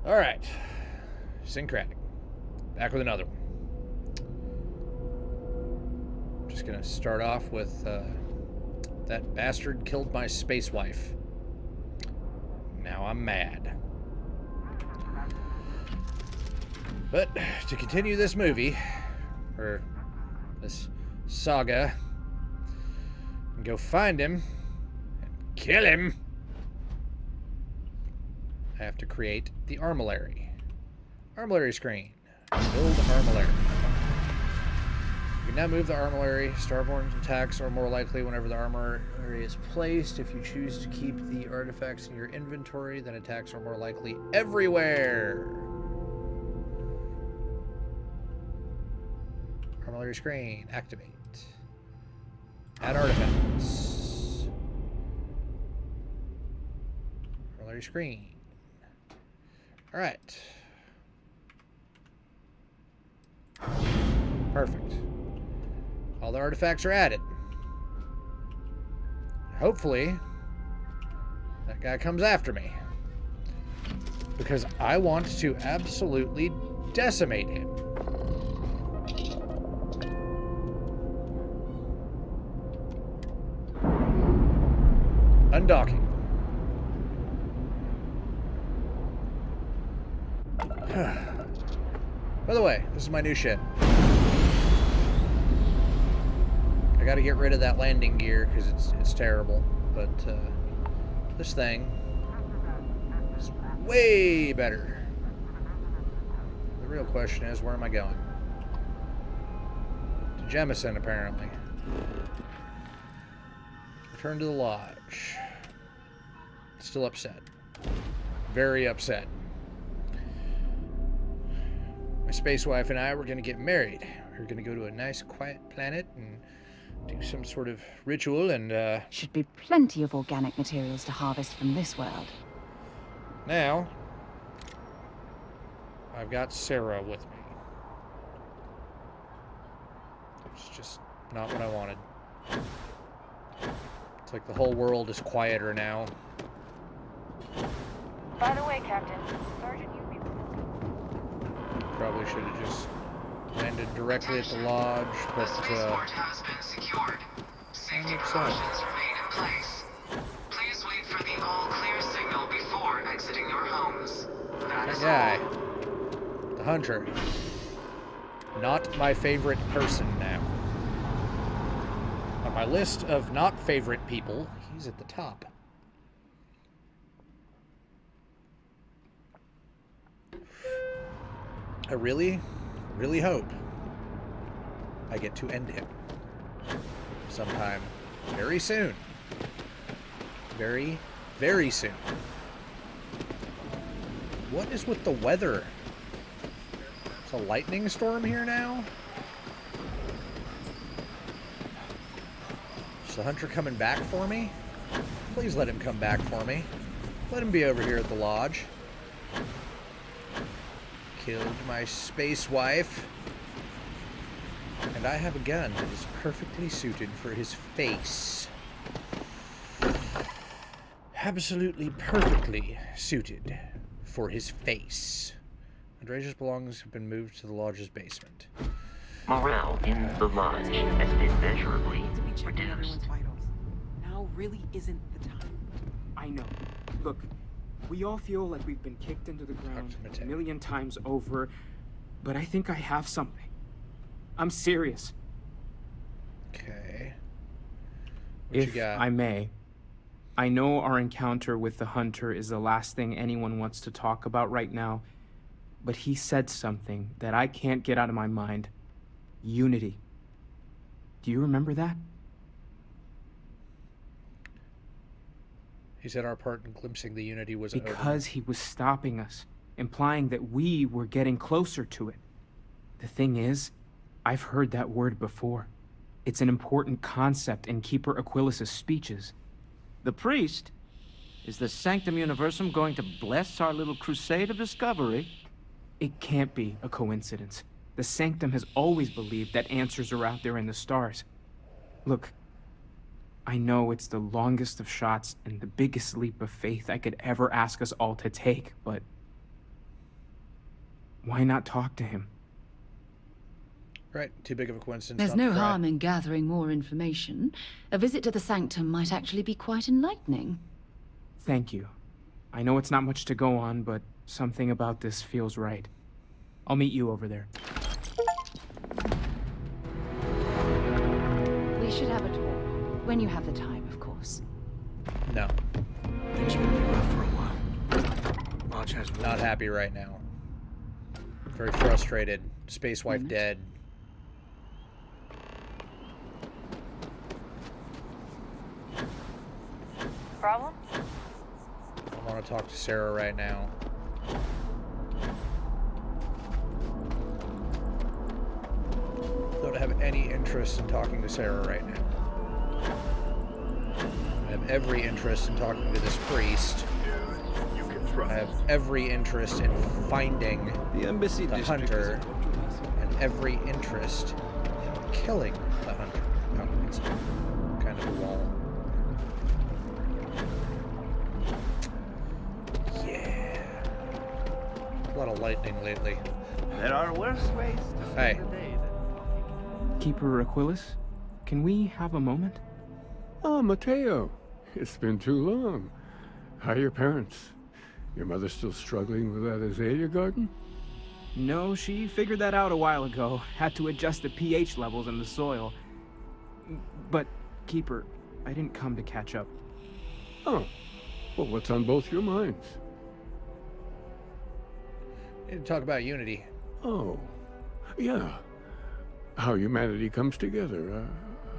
Alright. Syncratic. Back with another one. Just gonna start off with that bastard killed my space wife. Now I'm mad. But to continue this movie, or this saga, and go find him and kill him, I have to create the armillary. Armillary screen. Build armillary. You can now move the armillary. Starborn attacks are more likely whenever the armillary is placed. If you choose to keep the artifacts in your inventory, then attacks are more likely everywhere. Armillary screen. Activate. Add artifacts. Armillary screen. Alright. Perfect. All the artifacts are added. Hopefully, that guy comes after me. Because I want to absolutely decimate him. Undocking. By the way, this is my new ship. I gotta get rid of that landing gear because it's terrible. But this thing is way better. The real question is, where am I going? To Jemison, apparently. Return to the lodge. Still upset. Very upset. My space wife and I were going to get married. We were going to go to a nice, quiet planet and do some sort of ritual and, Should be plenty of organic materials to harvest from this world. Now, I've got Sarah with me. It's just not what I wanted. It's like the whole world is quieter now. By the way, Captain, Sergeant Yubi. Probably should have just landed directly at the lodge, but the spaceport has been secured. Safety precautions remain in place. Please wait for the all-clear signal before exiting your homes. That is guy, all. the hunter, not my favorite person now. On my list of not favorite people, he's at the top. I really, really hope I get to end him sometime very soon. Very, very soon. What is with the weather? It's a lightning storm here now? Is the hunter coming back for me? Please let him come back for me. Let him be over here at the lodge. Killed my space wife. And I have a gun that is perfectly suited for his face. Absolutely perfectly suited for his face. Andrea's belongings have been moved to the lodge's basement. Morale in the lodge has been measurably reduced. Now really isn't the time. I know. Look, we all feel like we've been kicked into the ground a million times over, but I think I have something. I'm serious. Okay. What you got? If I may, I know our encounter with the hunter is the last thing anyone wants to talk about right now, but he said something that I can't get out of my mind. Unity. Do you remember that? He said our part in glimpsing the unity was because he was stopping us, implying that we were getting closer to it. The thing is, I've heard that word before. It's an important concept in Keeper Aquilas's speeches. The priest? Is the Sanctum Universum going to bless our little crusade of discovery? It can't be a coincidence. The Sanctum has always believed that answers are out there in the stars. Look, I know it's the longest of shots and the biggest leap of faith I could ever ask us all to take, but Why not talk to him? Right, too big of a coincidence. There's not to no try. harm in gathering more information. A visit to the Sanctum might actually be quite enlightening. Thank you. I know it's not much to go on, but something about this feels right. I'll meet you over there. We should have a talk. When you have the time, of course. No, Things are gonna be rough for a while. Lodge has not happy right now. Very frustrated. Space wife dead. Problem? I want to talk to Sarah right now. Don't have any interest in talking to Sarah right now. I have every interest in talking to this priest. I have every interest in finding The embassy the district is hunter, a total mess. and every interest in killing the hunter. Oh, it's kind of a wall. Yeah. A lot of lightning lately. There are worse ways to Hey. spend the day than talking. Keeper Aquilus, can we have a moment? Oh, Mateo. It's been too long. How are your parents? Your mother still struggling with that azalea garden? No, she figured that out a while ago. Had to adjust the pH levels in the soil. But, Keeper, I didn't come to catch up. Oh. Well, what's on both your minds? Need to talk about unity. Oh. Yeah. How humanity comes together.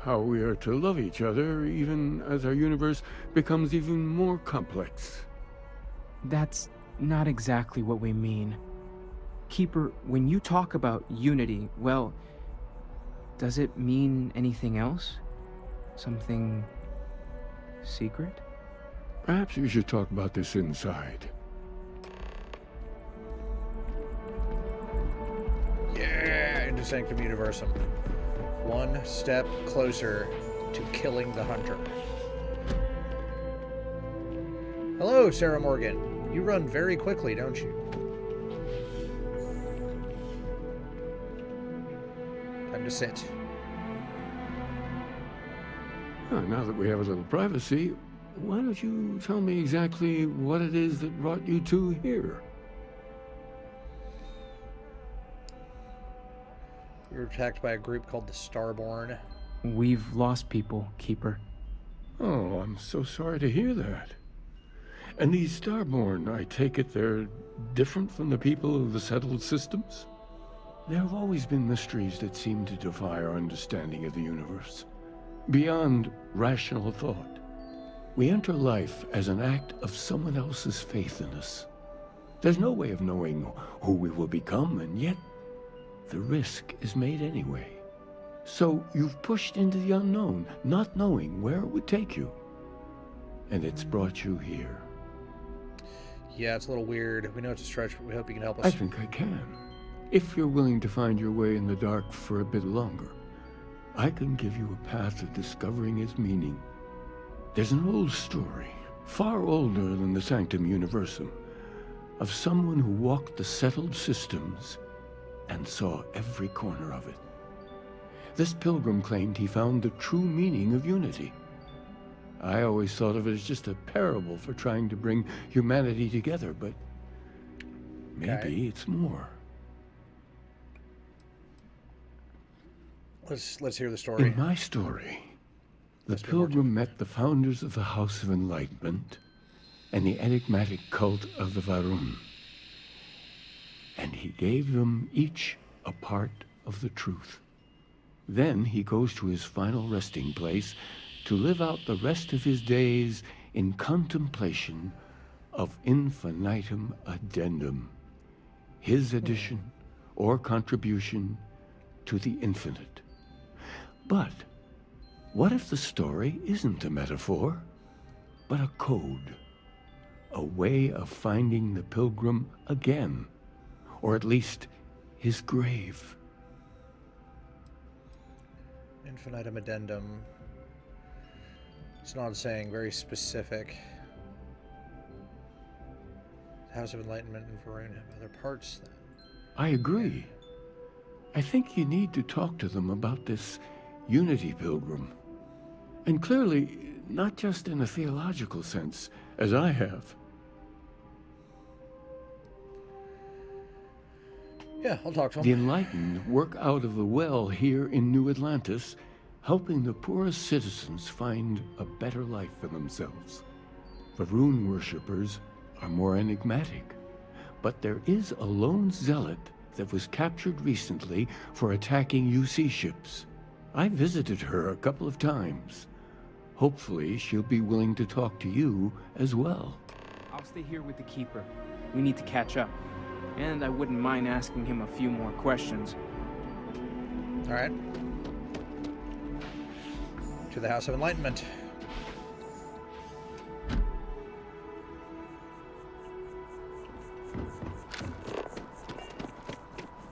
How we are to love each other even as our universe becomes even more complex. That's not exactly what we mean. Keeper, when you talk about unity, well, does it mean anything else? Something secret? Perhaps we should talk about this inside. Yeah, into Sanctum Universum. One step closer to killing the hunter. Hello, Sarah Morgan. You run very quickly, don't you? Time to sit. Now that we have a little privacy, why don't you tell me exactly what it is that brought you two here? We were attacked by a group called the Starborn. We've lost people, Keeper. Oh, I'm so sorry to hear that. And these Starborn, I take it they're different from the people of the settled systems? There have always been mysteries that seem to defy our understanding of the universe. Beyond rational thought. We enter life as an act of someone else's faith in us. There's no way of knowing who we will become, and yet the risk is made anyway. So you've pushed into the unknown, not knowing where it would take you. And it's brought you here. Yeah, it's a little weird. We know it's a stretch, but we hope you can help us. I think I can. If you're willing to find your way in the dark for a bit longer, I can give you a path of discovering its meaning. There's an old story, far older than the Sanctum Universum, of someone who walked the settled systems and saw every corner of it. This pilgrim claimed he found the true meaning of unity. I always thought of it as just a parable for trying to bring humanity together, but maybe it's more. Let's hear the story. In my story, the pilgrim met the founders of the House of Enlightenment and the enigmatic cult of the Varun. And he gave them each a part of the truth. Then he goes to his final resting place to live out the rest of his days in contemplation of infinitum addendum, his addition or contribution to the infinite. But what if the story isn't a metaphor, but a code? A way of finding the pilgrim again, or at least his grave. Infinitum addendum. It's not saying, very specific. House of Enlightenment and Varun have other parts then. I agree. I think you need to talk to them about this unity pilgrim. And clearly, not just in a theological sense, as I have. Yeah, I'll talk to The him. enlightened work out of the well here in New Atlantis, helping the poorest citizens find a better life for themselves. The rune worshippers are more enigmatic, but there is a lone zealot that was captured recently for attacking UC ships. I visited her a couple of times. Hopefully, she'll be willing to talk to you as well. I'll stay here with the Keeper. We need to catch up. And I wouldn't mind asking him a few more questions. All right. To the House of Enlightenment.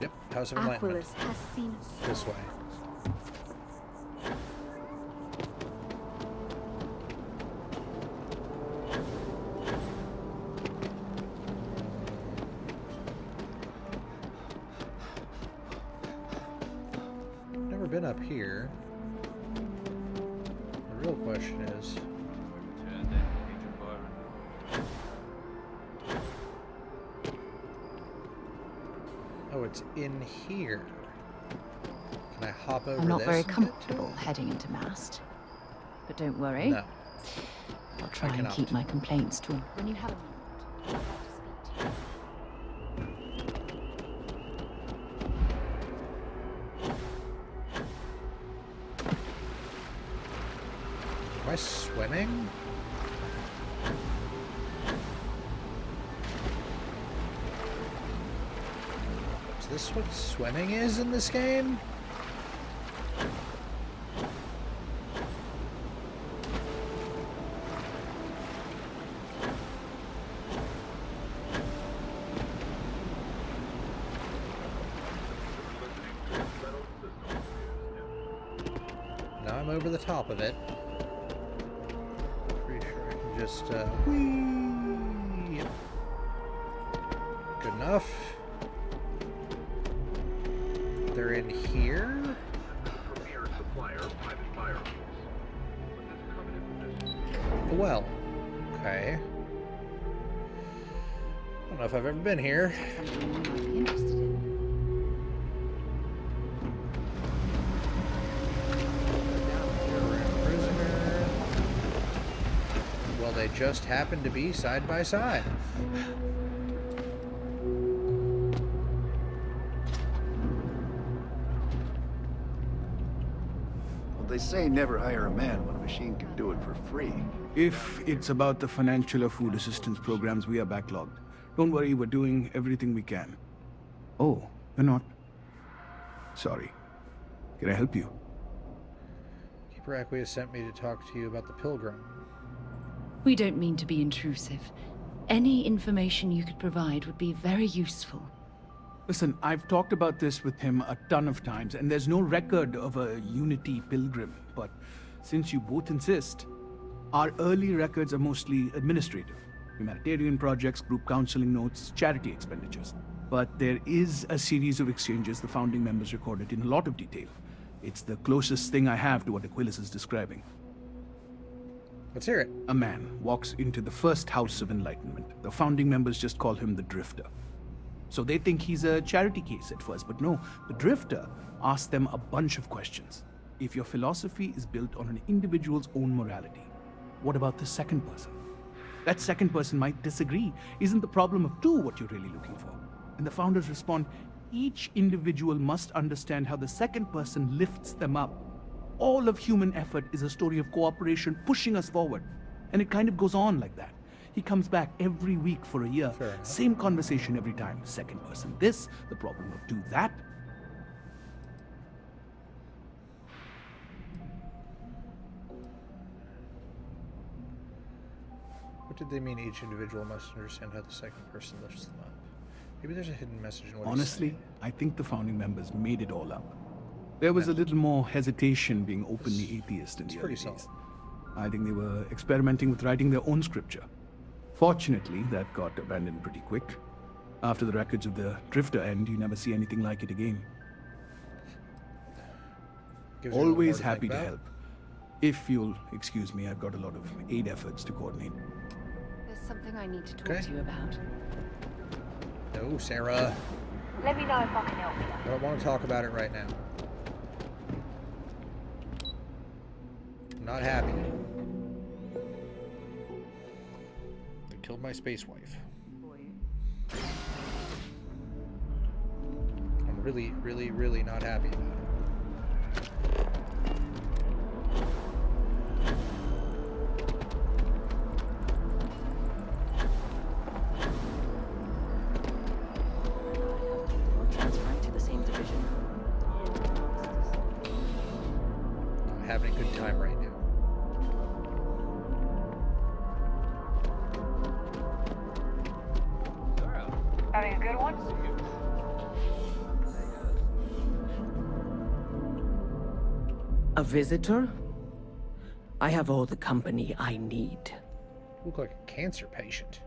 Yep, House of Enlightenment. Aquilus has seen us. This way. Never been up here. The real question is, oh, it's in here. Can I hop over this? I'm not very and get to comfortable it? heading into Mast. But don't worry. No. I'll try and cannot. keep my complaints to when you have a moment. I'd like to speak to you. Am I swimming? Is this what swimming is in this game? Now I'm over the top of it. Pretty sure I can just, whee! Yep. Good enough. They're in here? Well, okay. I don't know if I've ever been here. Something you might be interested in. Prisoner. Well, they just happen to be side by side. Well, they say never hire a man when a machine can do it for free. If it's about the financial or food assistance programs, we are backlogged. Don't worry, we're doing everything we can. Oh, you're not? Sorry. Can I help you? Keeper Aquia sent me to talk to you about the Pilgrim. We don't mean to be intrusive. Any information you could provide would be very useful. Listen, I've talked about this with him a ton of times, and there's no record of a Unity pilgrim. But since you both insist, our early records are mostly administrative. Humanitarian projects, group counseling notes, charity expenditures. But there is a series of exchanges the founding members recorded in a lot of detail. It's the closest thing I have to what Aquilus is describing. Let's hear it. A man walks into the first House of Enlightenment. The founding members just call him the Drifter. So they think he's a charity case at first, but no, the Drifter asks them a bunch of questions. If your philosophy is built on an individual's own morality, what about the second person? That second person might disagree. Isn't the problem of two what you're really looking for? And the founders respond, each individual must understand how the second person lifts them up. All of human effort is a story of cooperation pushing us forward. And it kind of goes on like that. He comes back every week for a year. Same conversation every time. Second person this, the problem of do that. What did they mean each individual must understand how the second person lifts them up? Maybe there's a hidden message in what he's Honestly, saying. I think the founding members made it all up. There was a little more hesitation being openly atheist in the early days. I think they were experimenting with writing their own scripture. Fortunately, that got abandoned pretty quick. After the records of the Drifter end, you never see anything like it again. Gives you a little more Always to happy think to about. help. If you'll excuse me, I've got a lot of aid efforts to coordinate. There's something I need to talk Okay. to you about. No, Sarah. Let me know if I can help you. I don't want to talk about it right now. I'm not happy. They killed my space wife. I'm really, really, really not happy about it. We're transferring to the same division. I'm having a good time right now. Having a good one? A visitor? I have all the company I need. You look like a cancer patient.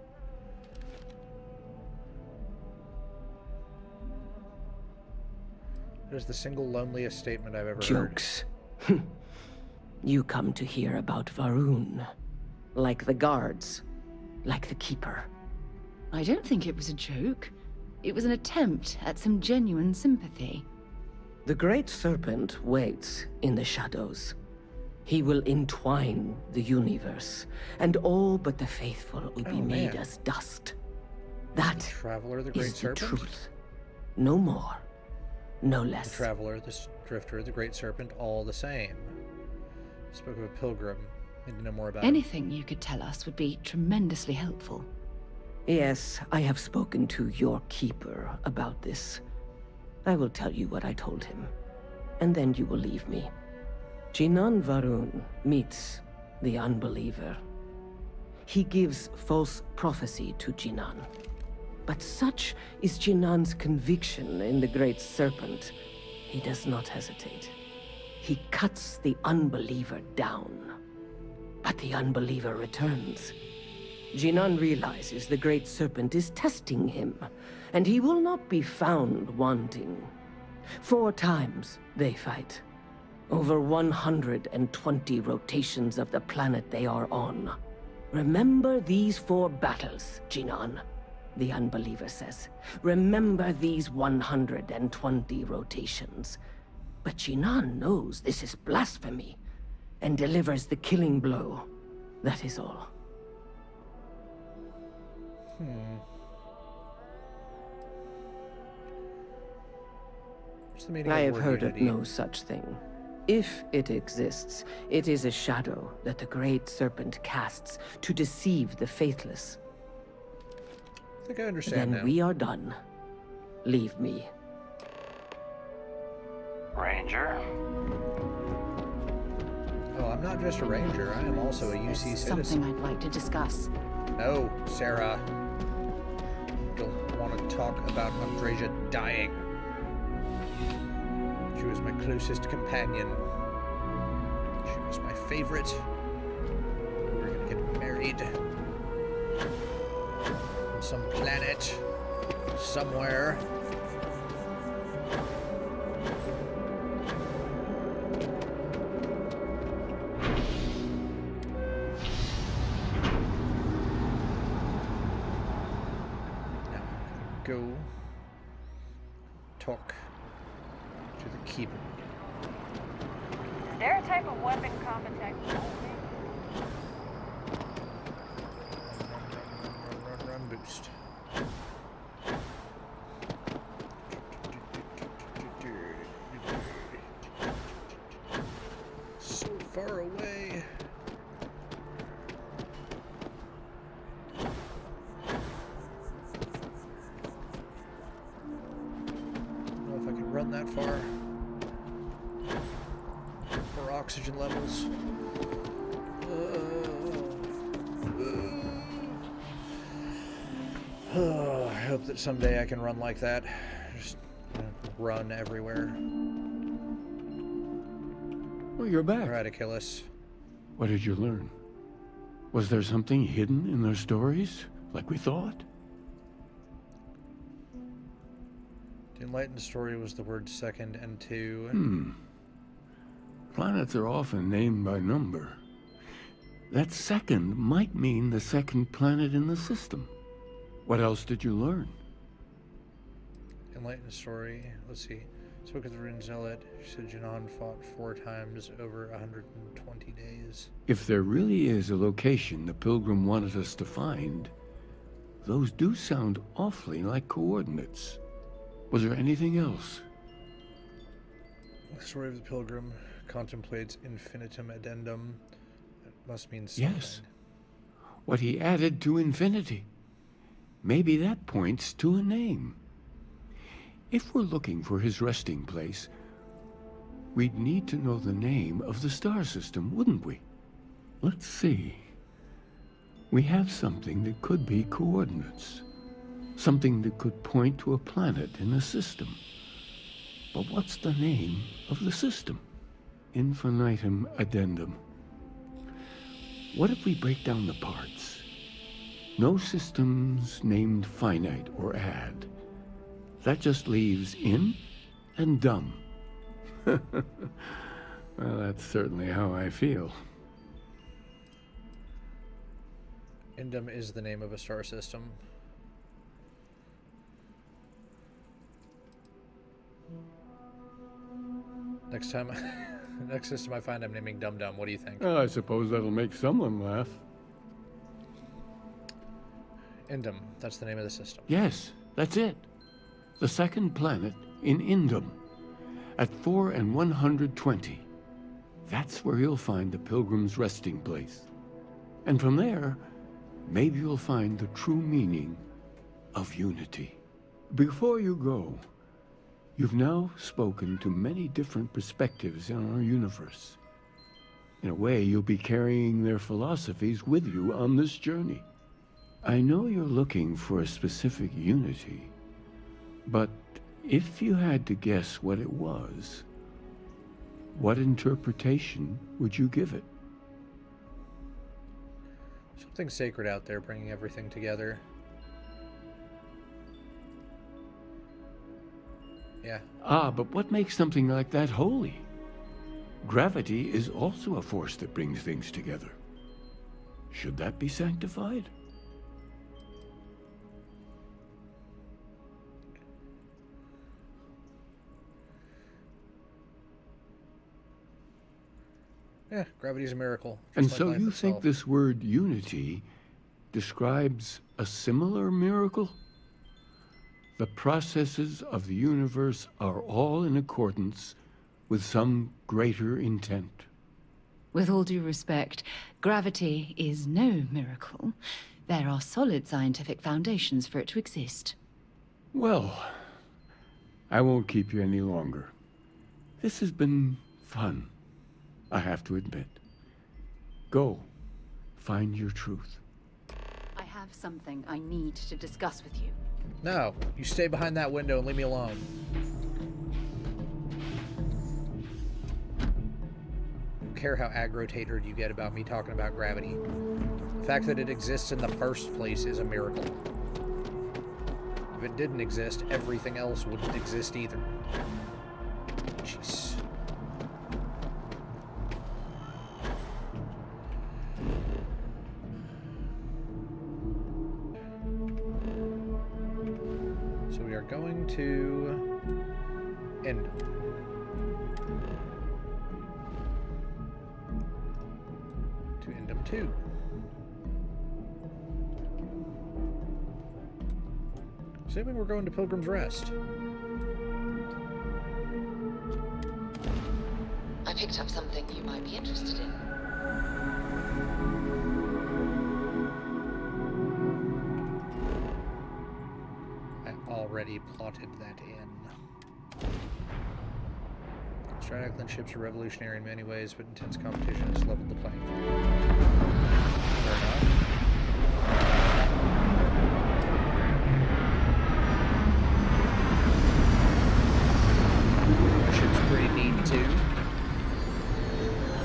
That is the single loneliest statement I've ever heard. Jokes. You come to hear about Varun. Like the guards. Like the Keeper. I don't think it was a joke. It was an attempt at some genuine sympathy. The Great Serpent waits in the shadows. He will entwine the universe, and all but the faithful will be made as dust. That Traveler, the Great is the Serpent? truth. No more, no The less. Traveler, the Drifter, the Great Serpent, all the same. Spoke of a pilgrim. Need to know more about him. Anything you could tell us would be tremendously helpful. Yes, I have spoken to your Keeper about this. I will tell you what I told him, and then you will leave me. Jinan Varun meets the unbeliever. He gives false prophecy to Jinan. But such is Jinan's conviction in the Great Serpent, he does not hesitate. He cuts the unbeliever down. But the unbeliever returns. Jinan realizes the Great Serpent is testing him, and he will not be found wanting. 4 times they fight. Over 120 rotations of the planet they are on. Remember these 4 battles, Jinan, the unbeliever says. Remember these 120 rotations. But Jinan knows this is blasphemy, and delivers the killing blow. That is all. What's the meaning I of have word heard unity? of no such thing. If it exists, it is a shadow that the Great Serpent casts to deceive the faithless. I think I understand Then now. we are done. Leave me. Ranger? Oh, I'm not just a ranger. I am also a UC There's citizen. something I'd like to discuss. No, Sarah. Don't want to talk about Andreja dying. She was my closest companion. She was my favorite. We were gonna get married. On some planet. Somewhere. Go talk to the Keeper. Is there a type of weapon combat tech? Run, boost. So far away. Run that far for oxygen levels. I hope that someday I can run like that. Just run everywhere. Well, you're back. Try to kill us. What did you learn? Was there something hidden in their stories, like we thought? The enlightened story was the word second and two. Planets are often named by number. That second might mean the second planet in the system. What else did you learn? Enlightened story. Let's see. Spoke of the Rune Zealot. She said Janan fought 4 times over 120 days. If there really is a location the Pilgrim wanted us to find, those do sound awfully like coordinates. Was there anything else? The story of the Pilgrim contemplates infinitum addendum. That must mean something. Yes. What he added to infinity. Maybe that points to a name. If we're looking for his resting place, we'd need to know the name of the star system, wouldn't we? Let's see. We have something that could be coordinates. Something that could point to a planet in the system. But what's the name of the system? Infinitum addendum. What if we break down the parts? No systems named finite or add. That just leaves in and dumb. Well, that's certainly how I feel. Indum is the name of a star system. Next system I find, I'm naming Dum Dum. What do you think? Well, I suppose that'll make someone laugh. Indum, that's the name of the system. Yes, that's it. The second planet in Indum, at 4 and 120. That's where you'll find the Pilgrim's resting place. And from there, maybe you'll find the true meaning of unity. Before you go, you've now spoken to many different perspectives in our universe. In a way, you'll be carrying their philosophies with you on this journey. I know you're looking for a specific unity, but if you had to guess what it was, what interpretation would you give it? Something sacred out there, bringing everything together. Yeah. Ah, but what makes something like that holy? Gravity is also a force that brings things together. Should that be sanctified? Yeah, gravity's a miracle. And just so like life you itself. think this word unity describes a similar miracle? The processes of the universe are all in accordance with some greater intent. With all due respect, gravity is no miracle. There are solid scientific foundations for it to exist. Well, I won't keep you any longer. This has been fun, I have to admit. Go, find your truth. I have something I need to discuss with you. No, you stay behind that window and leave me alone. I don't care how aggro-tatered you get about me talking about gravity. The fact that it exists in the first place is a miracle. If it didn't exist, everything else wouldn't exist either. Jeez. So we are going to end. To Endum 2. Assuming we're going to Pilgrim's Rest. I picked up something you might be interested in. I already plotted that in. Strataglan ships are revolutionary in many ways, but intense competition has leveled the playing field. Fair enough. The ship's pretty neat too.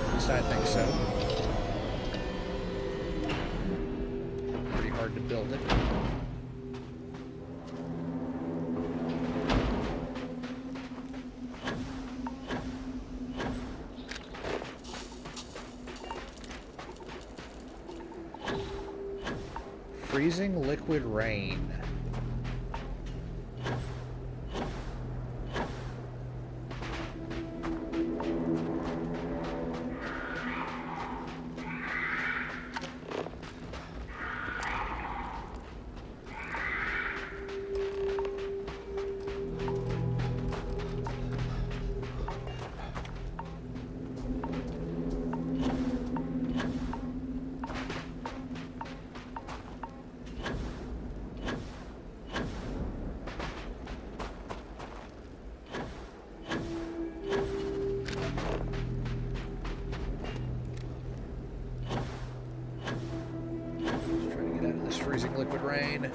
At least I think so. Pretty hard to build it. Freezing liquid rain. Freezing liquid rain.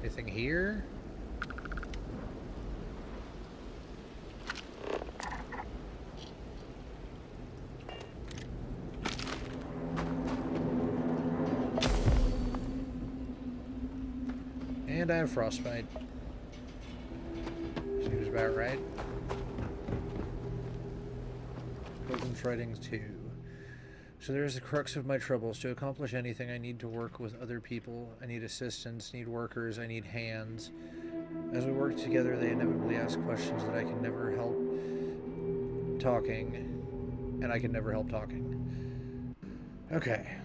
Anything here? And I have frostbite. Seems about right. Pilgrim's Writings 2. So there is the crux of my troubles. To accomplish anything, I need to work with other people. I need assistance, need workers, I need hands. As we work together, they inevitably ask questions that I can never help talking, and I can never help talking. Okay.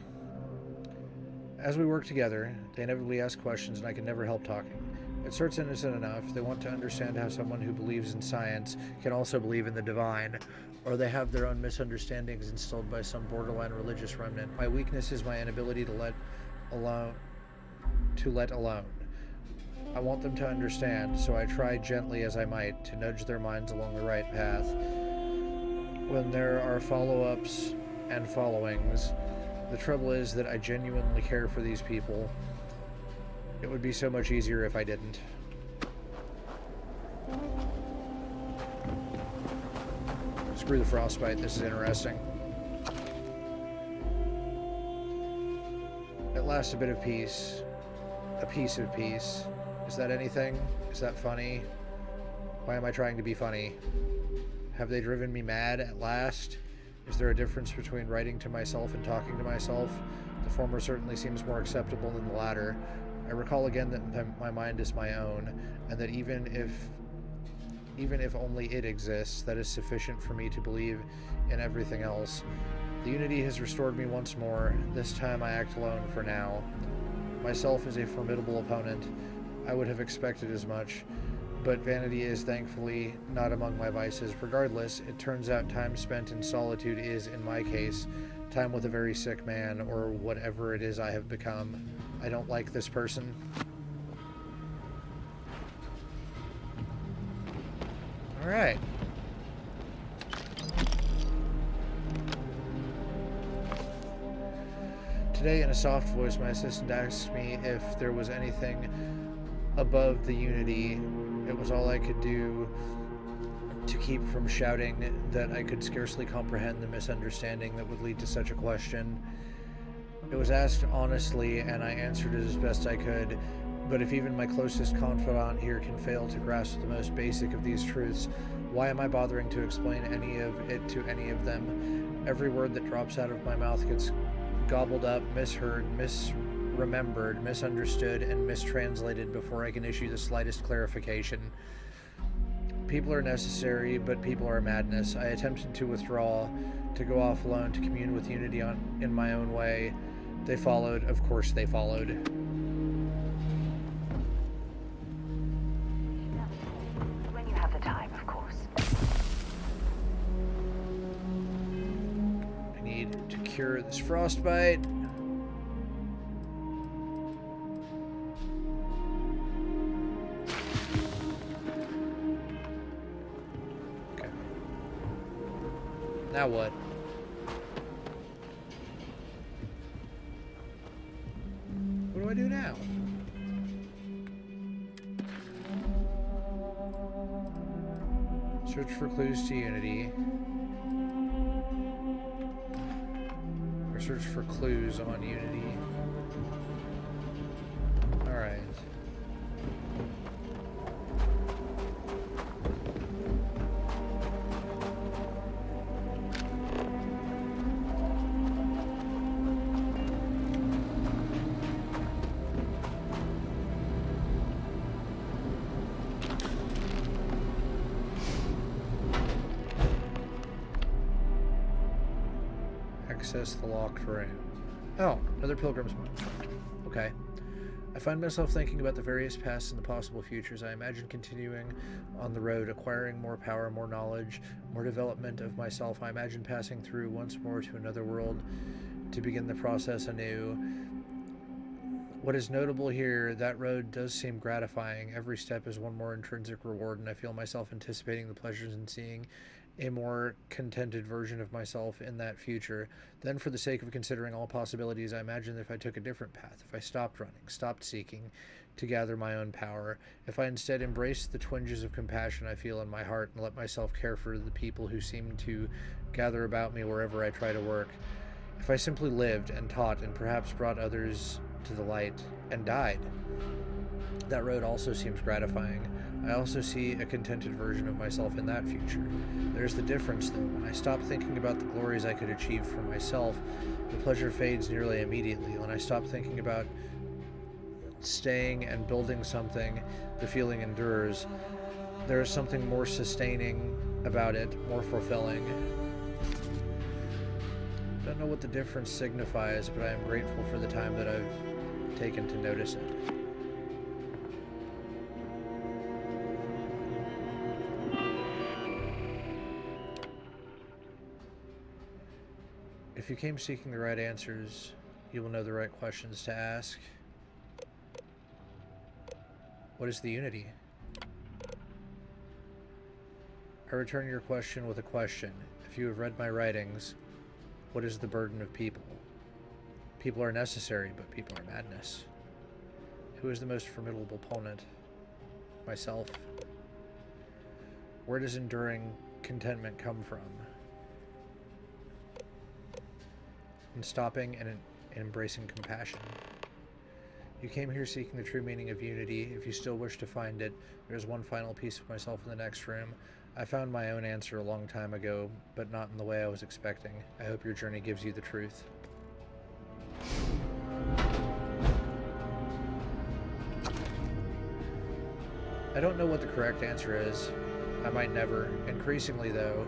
As we work together, they inevitably ask questions, and I can never help talking. It starts innocent enough. They want to understand how someone who believes in science can also believe in the divine, or they have their own misunderstandings instilled by some borderline religious remnant. My weakness is my inability to let alone. I want them to understand, so I try gently as I might to nudge their minds along the right path. When there are follow-ups and followings, the trouble is that I genuinely care for these people. It would be so much easier if I didn't. Screw the frostbite, this is interesting. At last, a bit of peace. A piece of peace. Is that anything? Is that funny? Why am I trying to be funny? Have they driven me mad at last? Is there a difference between writing to myself and talking to myself? The former certainly seems more acceptable than the latter. I recall again that my mind is my own, and that even if only it exists, that is sufficient for me to believe in everything else. The unity has restored me once more. This time I act alone for now. Myself is a formidable opponent. I would have expected as much, but vanity is thankfully not among my vices. Regardless, it turns out time spent in solitude is, in my case, time with a very sick man, or whatever it is I have become. I don't like this person. Alright. Today, in a soft voice, my assistant asked me if there was anything above the unity. It was all I could do to keep from shouting that I could scarcely comprehend the misunderstanding that would lead to such a question. It was asked honestly, and I answered it as best I could, but if even my closest confidant here can fail to grasp the most basic of these truths, why am I bothering to explain any of it to any of them? Every word that drops out of my mouth gets gobbled up, misheard, misremembered, misunderstood, and mistranslated before I can issue the slightest clarification. People are necessary, but people are madness. I attempted to withdraw, to go off alone, to commune with unity in my own way. They followed. Of course they followed. When you have the time, of course. I need to cure this frostbite. Okay. Now what? What do I do now? Search for clues to unity. Or search for clues on unity. Alright. Access the locked room. Oh, another pilgrim's mark. Okay. I find myself thinking about the various pasts and the possible futures. I imagine continuing on the road, acquiring more power, more knowledge, more development of myself. I imagine passing through once more to another world to begin the process anew. What is notable here, that road does seem gratifying. Every step is one more intrinsic reward, and I feel myself anticipating the pleasures in seeing a more contented version of myself in that future. Then, for the sake of considering all possibilities, I imagine that if I took a different path, if I stopped running, stopped seeking to gather my own power, if I instead embraced the twinges of compassion I feel in my heart and let myself care for the people who seem to gather about me wherever I try to work, if I simply lived and taught and perhaps brought others to the light and died, that road also seems gratifying. I also see a contented version of myself in that future. There's the difference, though. When I stop thinking about the glories I could achieve for myself, the pleasure fades nearly immediately. When I stop thinking about staying and building something, the feeling endures. There is something more sustaining about it, more fulfilling. I don't know what the difference signifies, but I am grateful for the time that I've taken to notice it. If you came seeking the right answers, you will know the right questions to ask. What is the unity? I return your question with a question. If you have read my writings, what is the burden of people? People are necessary, but people are madness. Who is the most formidable opponent? Myself. Where does enduring contentment come from? In stopping and embracing compassion. You came here seeking the true meaning of unity. If you still wish to find it, there is one final piece of myself in the next room. I found my own answer a long time ago, but not in the way I was expecting. I hope your journey gives you the truth. I don't know what the correct answer is. I might never. Increasingly, though,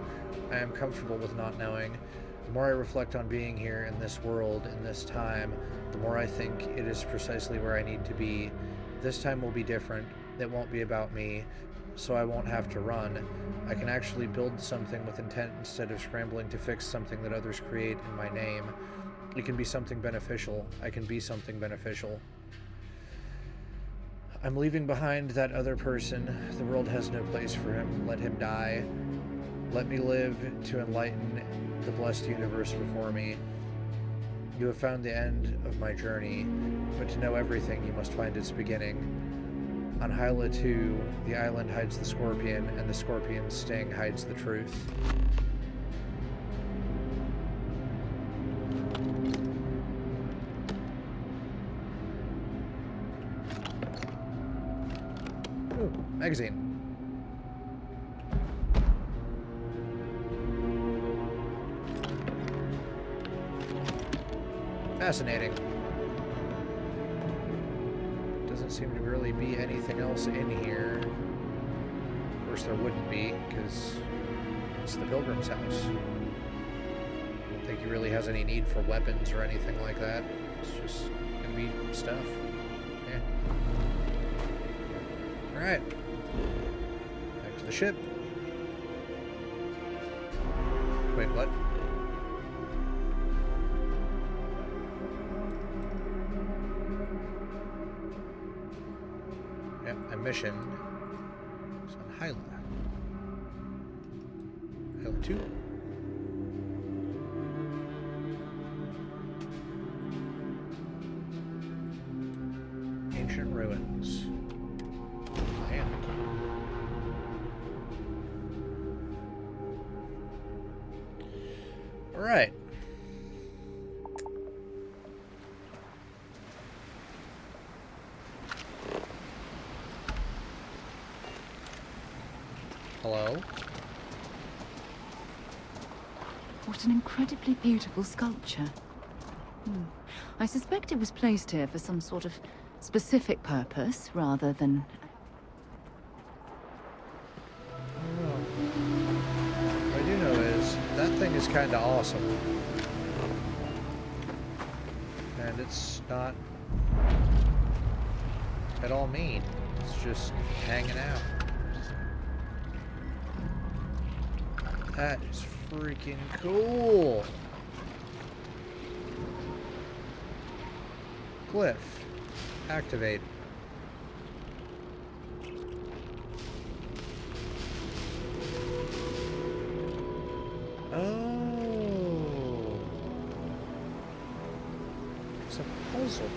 I am comfortable with not knowing. The more I reflect on being here in this world, in this time, the more I think it is precisely where I need to be. This time will be different. It won't be about me, so I won't have to run. I can actually build something with intent instead of scrambling to fix something that others create in my name. It can be something beneficial. I can be something beneficial. I'm leaving behind that other person. The world has no place for him. Let him die. Let me live to enlighten the blessed universe before me. You have found the end of my journey, but to know everything, you must find its beginning. On Hyla 2, the island hides the scorpion, and the scorpion's sting hides the truth. Ooh, magazine. Fascinating. Doesn't seem to really be anything else in here. Of course there wouldn't be, because it's the Pilgrim's house. I don't think he really has any need for weapons or anything like that. It's just gonna be stuff. Yeah. Alright. Back to the ship. Wait, what? Mission is on Hyla. Hyla 2. Ancient ruins. Man. All right. Hello? What an incredibly beautiful sculpture. I suspect it was placed here for some sort of specific purpose, rather than... What I do know is, that thing is kind of awesome. And it's not at all mean. It's just hanging out. That is freaking cool. Glyph. Activate. Oh. It's a puzzle.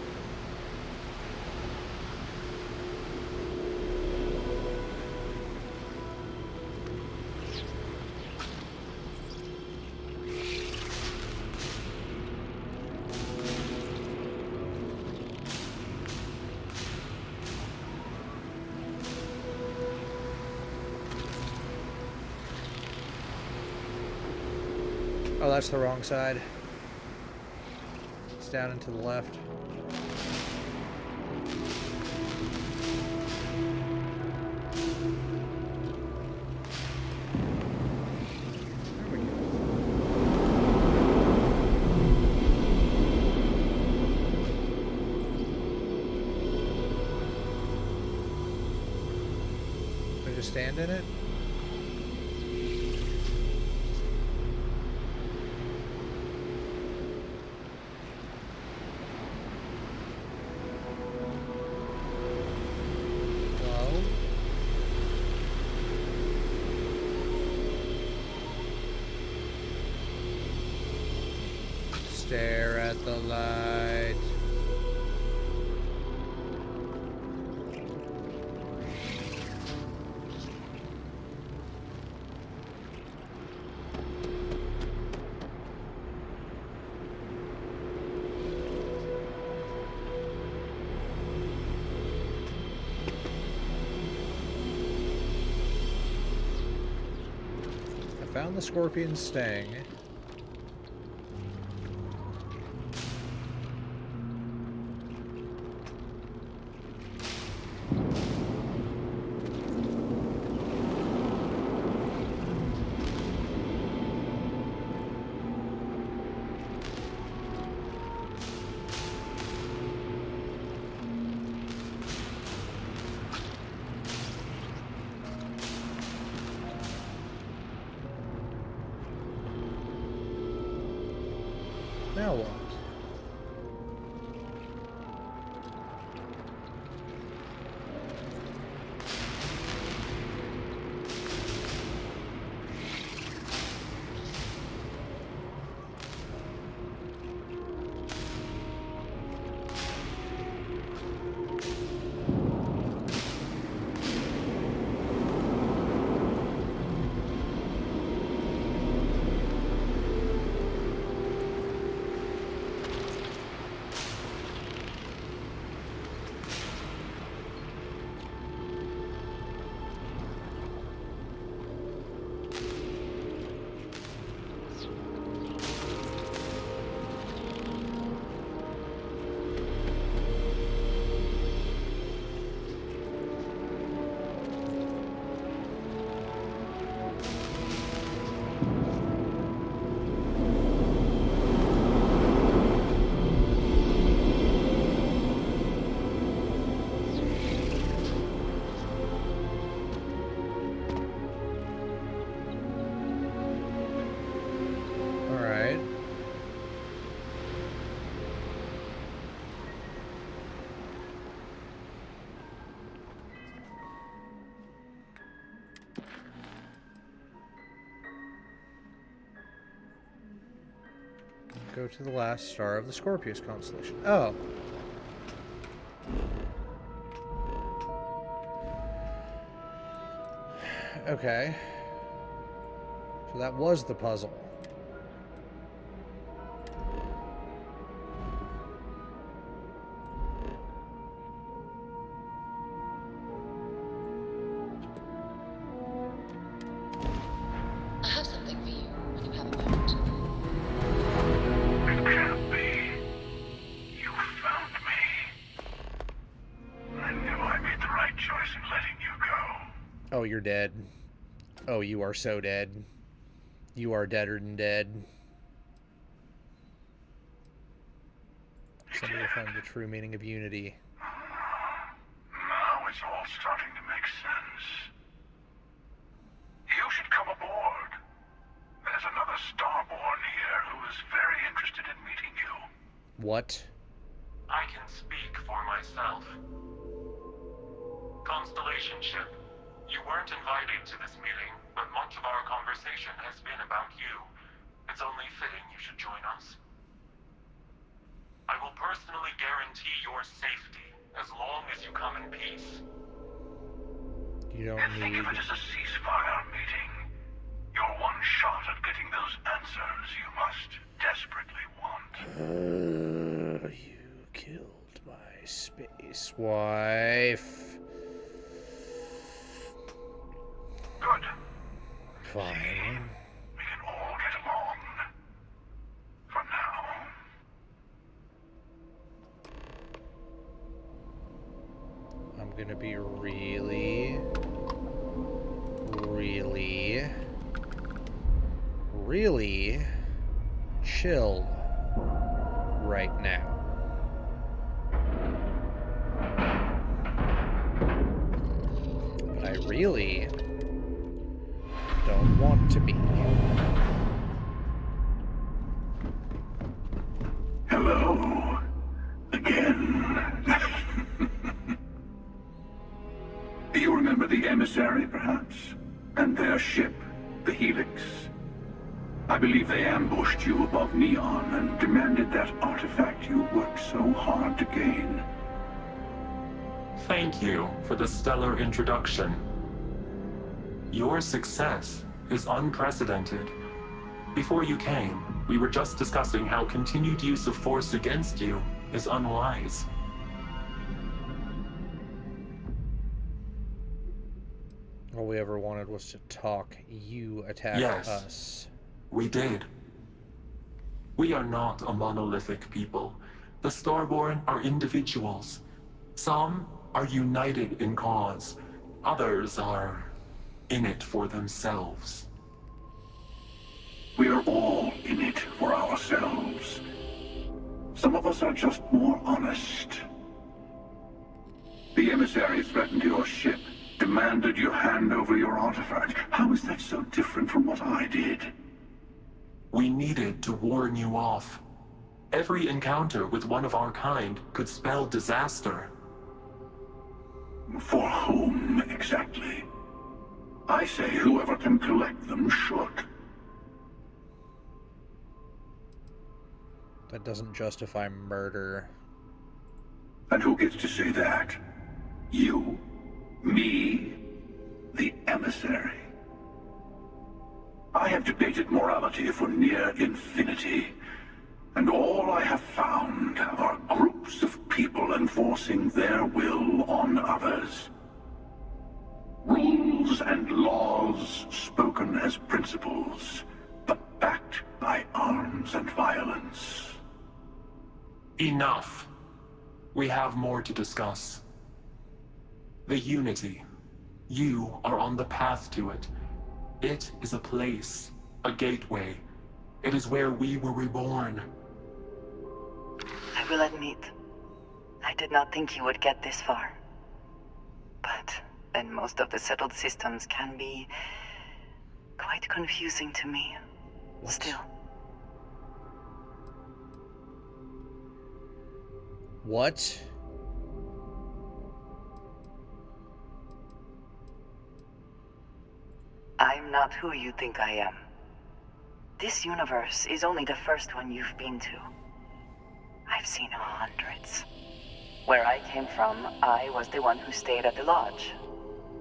Oh, that's the wrong side. It's down and to the left. There we go. Can I just stand in it? Stare at the light. I found the scorpion's sting. Now what? Go to the last star of the Scorpius constellation. Oh. Okay. So that was the puzzle. I have something for you when you have a moment. It can't be. You found me. I knew I made the right choice in letting you go. Oh, you're dead. Oh, you are so dead. You are deader than dead. Somebody will find the true meaning of unity. Now it's all starting to make sense. You should come aboard. There's another Starborn here who is very interested in meeting you. What? I can speak for myself. Constellation ship, you weren't invited to this meeting, but much of our conversation has been about you. It's only fitting you should join us. I will personally guarantee your safety as long as you come in peace. You don't Think need... of it as a ceasefire meeting. Your one shot at getting those answers you must desperately want. You killed my space wife. Good. Fine. We can all get along. For now. I'm gonna be really chill right now. But I really don't want to be. Hello. Again. You remember the emissary, perhaps? And their ship, the Helix? I believe they ambushed you above Neon and demanded that artifact you worked so hard to gain. Thank you for the stellar introduction. Your success is unprecedented. Before you came, we were just discussing how continued use of force against you is unwise. All we ever wanted was to talk. You attacked us. We did. We are not a monolithic people. The Starborn are individuals. Some are united in cause. Others are in it for themselves. We are all in it for ourselves. Some of us are just more honest. The emissary threatened your ship, demanded you hand over your artifact. How is that so different from what I did? We needed to warn you off. Every encounter with one of our kind could spell disaster. For whom, exactly? I say whoever can collect them should. That doesn't justify murder. And who gets to say that? You? Me? The emissary? I have debated morality for near infinity, and all I have found are groups of people enforcing their will on others. Rules and laws spoken as principles, but backed by arms and violence. Enough. We have more to discuss. The Unity. You are on the path to it. It is a place, a gateway. It is where we were reborn. I will admit, I did not think you would get this far. But then most of the settled systems can be quite confusing to me. What? Still. What? I'm not who you think I am. This universe is only the first one you've been to. I've seen hundreds. Where I came from, I was the one who stayed at the lodge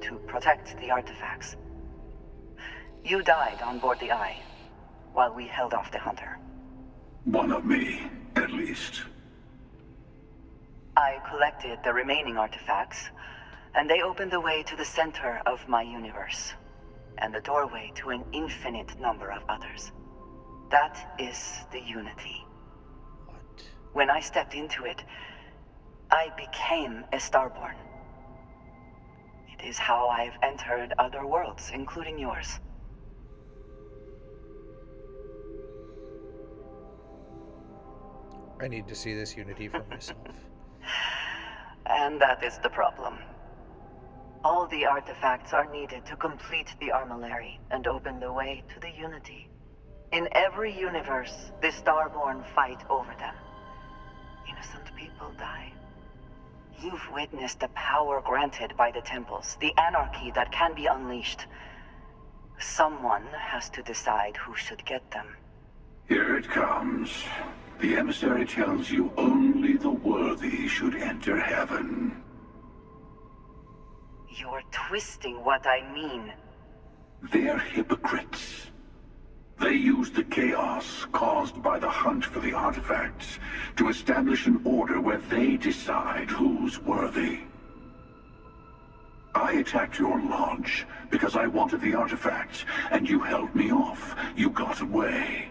to protect the artifacts. You died on board the Eye, while we held off the Hunter. One of me, at least. I collected the remaining artifacts, and they opened the way to the center of my universe, and the doorway to an infinite number of others. That is the Unity. What? When I stepped into it, I became a Starborn. It is how I've entered other worlds, including yours. I need to see this Unity for myself. And that is the problem. All the artifacts are needed to complete the armillary and open the way to the Unity. In every universe, the Starborn fight over them. Innocent people die. You've witnessed the power granted by the temples, the anarchy that can be unleashed. Someone has to decide who should get them. Here it comes. The emissary tells you only the worthy should enter heaven. You're twisting what I mean. They're hypocrites. They use the chaos caused by the hunt for the artifacts to establish an order where they decide who's worthy. I attacked your lodge because I wanted the artifacts, and you held me off. You got away.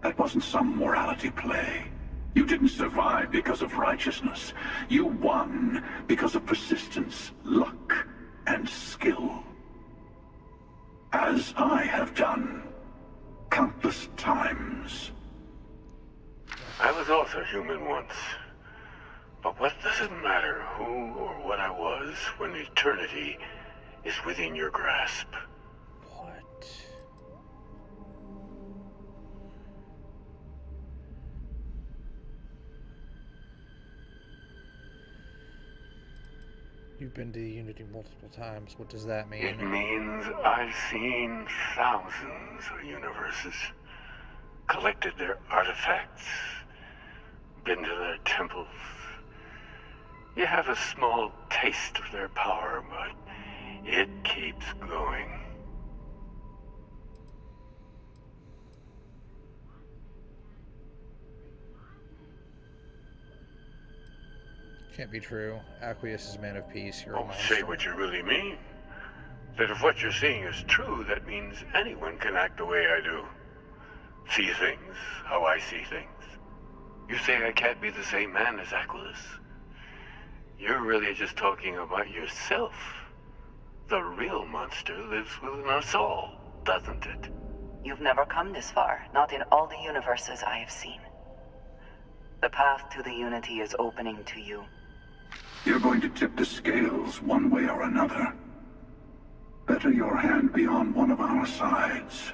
That wasn't some morality play. You didn't survive because of righteousness. You won because of persistence, luck, and skill. As I have done countless times. I was also human once. But what does it matter who or what I was when eternity is within your grasp? What? You've been to Unity multiple times. What does that mean? It means I've seen thousands of universes, collected their artifacts, been to their temples. You have a small taste of their power, but it keeps going. Can't be true. Aqueous is man of peace. You're a monster. Say what you really mean. That if what you're seeing is true, that means anyone can act the way I do. See things how I see things. You say I can't be the same man as Aqueous? You're really just talking about yourself. The real monster lives within us all, doesn't it? You've never come this far, not in all the universes I have seen. The path to the Unity is opening to you. You're going to tip the scales one way or another. Better your hand be on one of our sides.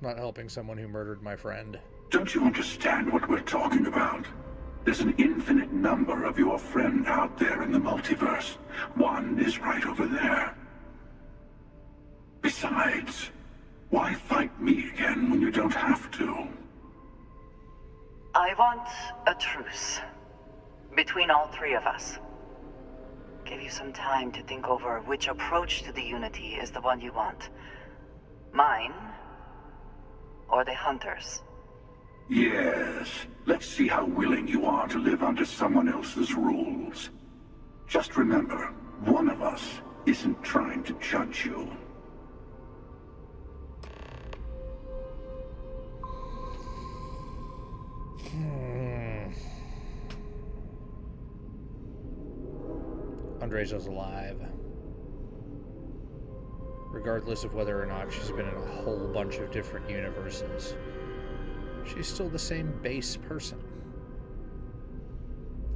Not helping someone who murdered my friend. Don't you understand what we're talking about? There's an infinite number of your friend out there in the multiverse. One is right over there. Besides, why fight me again when you don't have to? I want a truce. Between all three of us. Give you some time to think over which approach to the Unity is the one you want. Mine, or the Hunters? Yes. Let's see how willing you are to live under someone else's rules. Just remember, one of us isn't trying to judge you. Andresa's alive. Regardless of whether or not she's been in a whole bunch of different universes, she's still the same base person.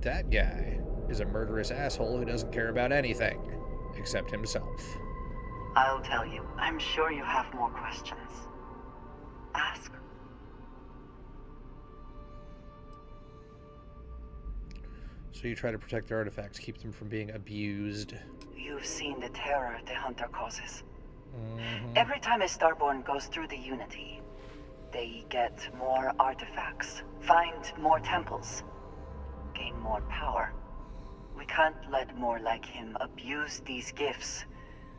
That guy is a murderous asshole who doesn't care about anything except himself. I'll tell you, I'm sure you have more questions. Ask. So you try to protect their artifacts, keep them from being abused. You've seen the terror the Hunter causes. Every time a Starborn goes through the Unity, they get more artifacts, find more temples, gain more power. We can't let more like him abuse these gifts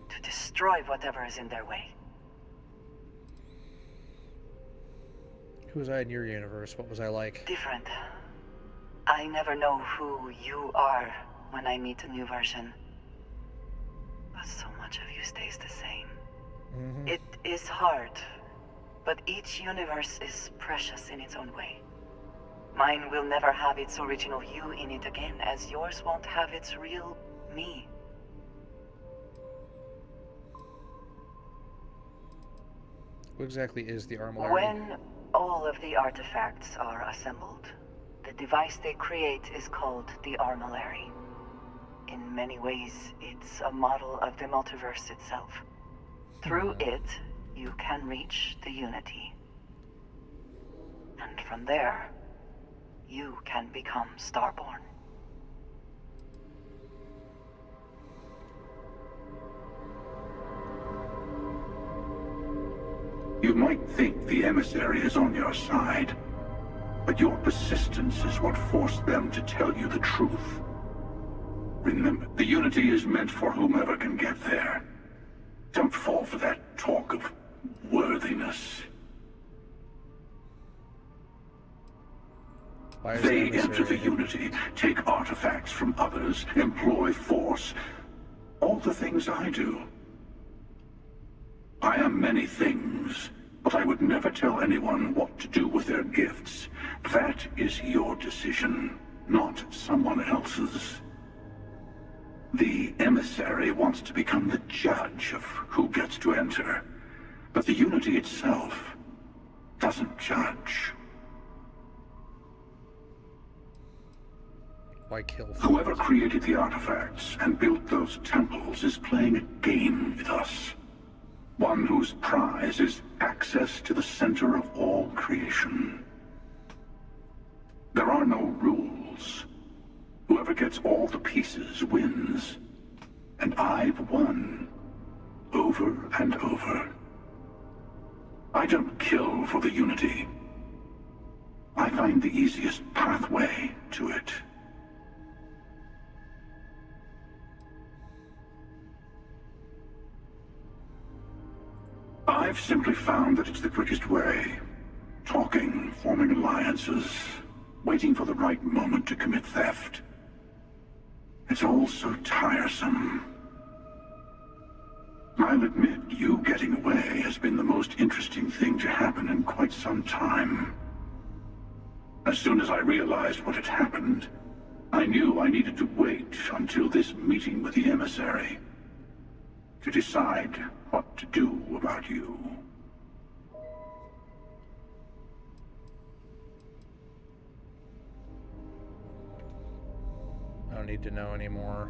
to destroy whatever is in their way. Who was I in your universe? What was I like? Different. I never know who you are when I meet a new version. But so much of you stays the same. It is hard, but each universe is precious in its own way. Mine will never have its original you in it again, as yours won't have its real me. What exactly is the armillary? When all of the artifacts are assembled, the device they create is called the armillary. In many ways, it's a model of the multiverse itself. Through it, you can reach the Unity. And from there, you can become Starborn. You might think the emissary is on your side, but your persistence is what forced them to tell you the truth. Remember, the Unity is meant for whomever can get there. Don't fall for that talk of worthiness. They enter the Unity, take artifacts from others, employ force. All the things I do. I am many things, but I would never tell anyone what to do with their gifts. That is your decision, not someone else's. The emissary wants to become the judge of who gets to enter, but the Unity itself doesn't judge. Why kill? Whoever created the artifacts and built those temples is playing a game with us. One whose prize is access to the center of all creation. There are no rules. Whoever gets all the pieces wins. And I've won. Over and over. I don't kill for the Unity. I find the easiest pathway to it. I've simply found that it's the quickest way. Talking, forming alliances, waiting for the right moment to commit theft. It's all so tiresome. I'll admit, you getting away has been the most interesting thing to happen in quite some time. As soon as I realized what had happened, I knew I needed to wait until this meeting with the emissary to decide what to do about you. I don't need to know anymore.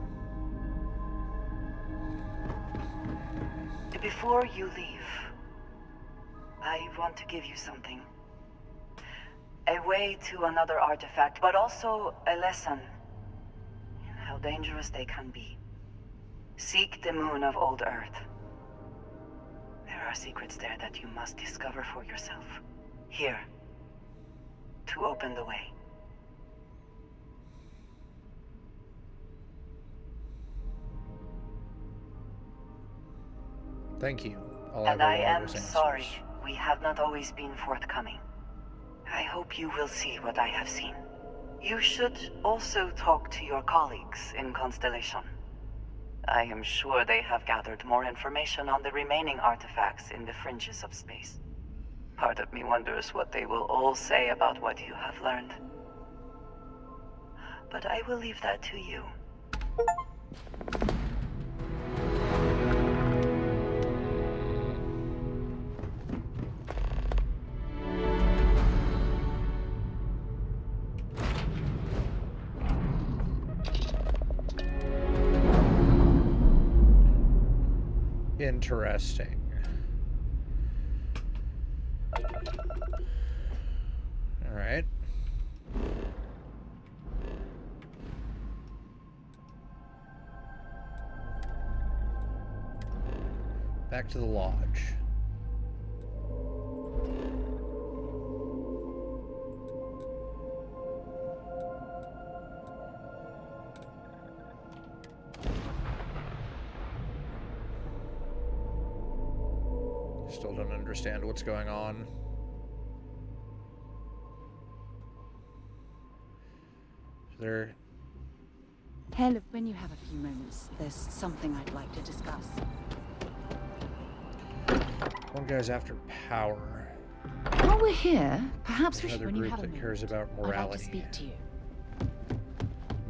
Before you leave, I want to give you something. A way to another artifact, but also a lesson in how dangerous they can be. Seek the moon of Old Earth. There are secrets there that you must discover for yourself. Here. To open the way. Thank you. And I am sorry we have not always been forthcoming. I hope you will see what I have seen. You should also talk to your colleagues in Constellation. I am sure they have gathered more information on the remaining artifacts in the fringes of space. Part of me wonders what they will all say about what you have learned. But I will leave that to you. Interesting. All right. Back to the lodge. Still don't understand what's going on. There. Hell, when you have a few moments, there's something I'd like to discuss. One guy's after power. While we're here, perhaps we There's should... another group that cares about I'd like to morality. speak to you.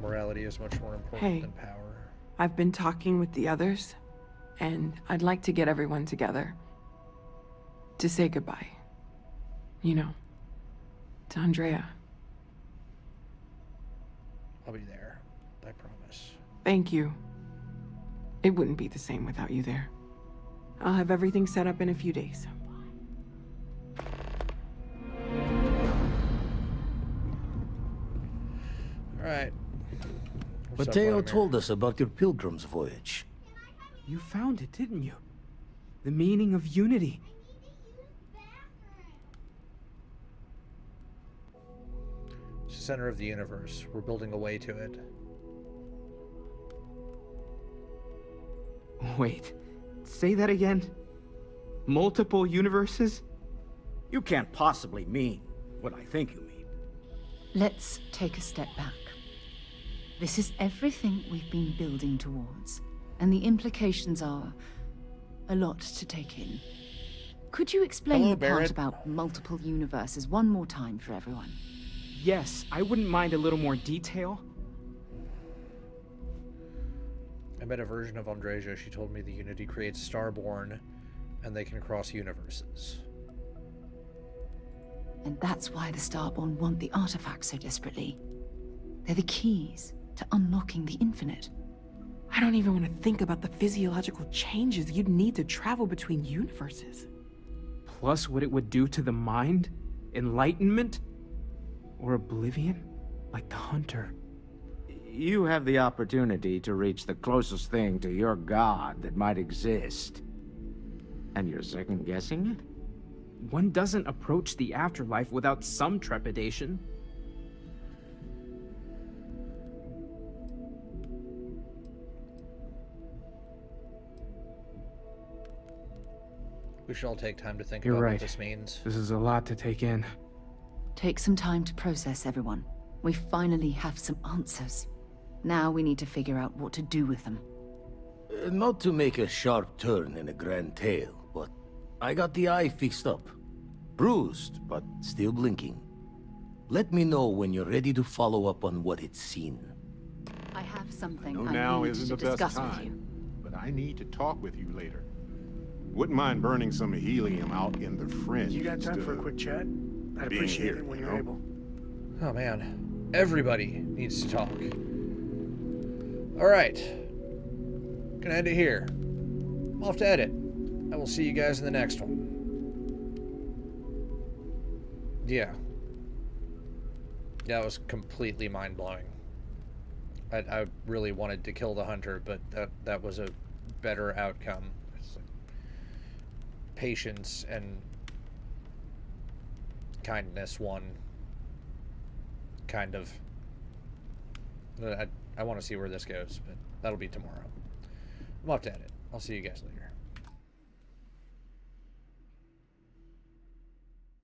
Morality is much more important Hey. than power. I've been talking with the others, and I'd like to get everyone together. To say goodbye. You know, to Andrea. I'll be there. I promise. Thank you. It wouldn't be the same without you there. I'll have everything set up in a few days. Alright. Mateo told us about your pilgrim's voyage. You found it, didn't you? The meaning of unity. It's the center of the universe. We're building a way to it. Wait, say that again? Multiple universes? You can't possibly mean what I think you mean. Let's take a step back. This is everything we've been building towards, and the implications are a lot to take in. Could you explain Hello, the part Barrett. about multiple universes one more time for everyone? Yes, I wouldn't mind a little more detail. I met a version of Andreja. She told me the Unity creates Starborn, and they can cross universes. And that's why the Starborn want the artifacts so desperately. They're the keys to unlocking the infinite. I don't even want to think about the physiological changes you'd need to travel between universes. Plus what it would do to the mind? Enlightenment? Or oblivion? Like the Hunter. You have the opportunity to reach the closest thing to your god that might exist. And you're second-guessing it? One doesn't approach the afterlife without some trepidation. We should all take time to think You're about right. what this means. This is a lot to take in. Take some time to process, everyone. We finally have some answers. Now we need to figure out what to do with them. Not to make a sharp turn in a grand tale, but I got the eye fixed up. Bruised, but still blinking. Let me know when you're ready to follow up on what it's seen. I have something No, I now need isn't to the best discuss with time, you. but I need to talk with you later. Wouldn't mind burning some helium out in the fringe. You got time for a quick chat? I'd appreciate it when you're able. Oh man, everybody needs to talk. Alright, gonna end it here. I'm off to edit. I will see you guys in the next one. Yeah. That was completely mind-blowing. I really wanted to kill the Hunter, but that was a better outcome. It's like patience and kindness won. Kind of. I want to see where this goes, but that'll be tomorrow. I'm off to edit. I'll see you guys later.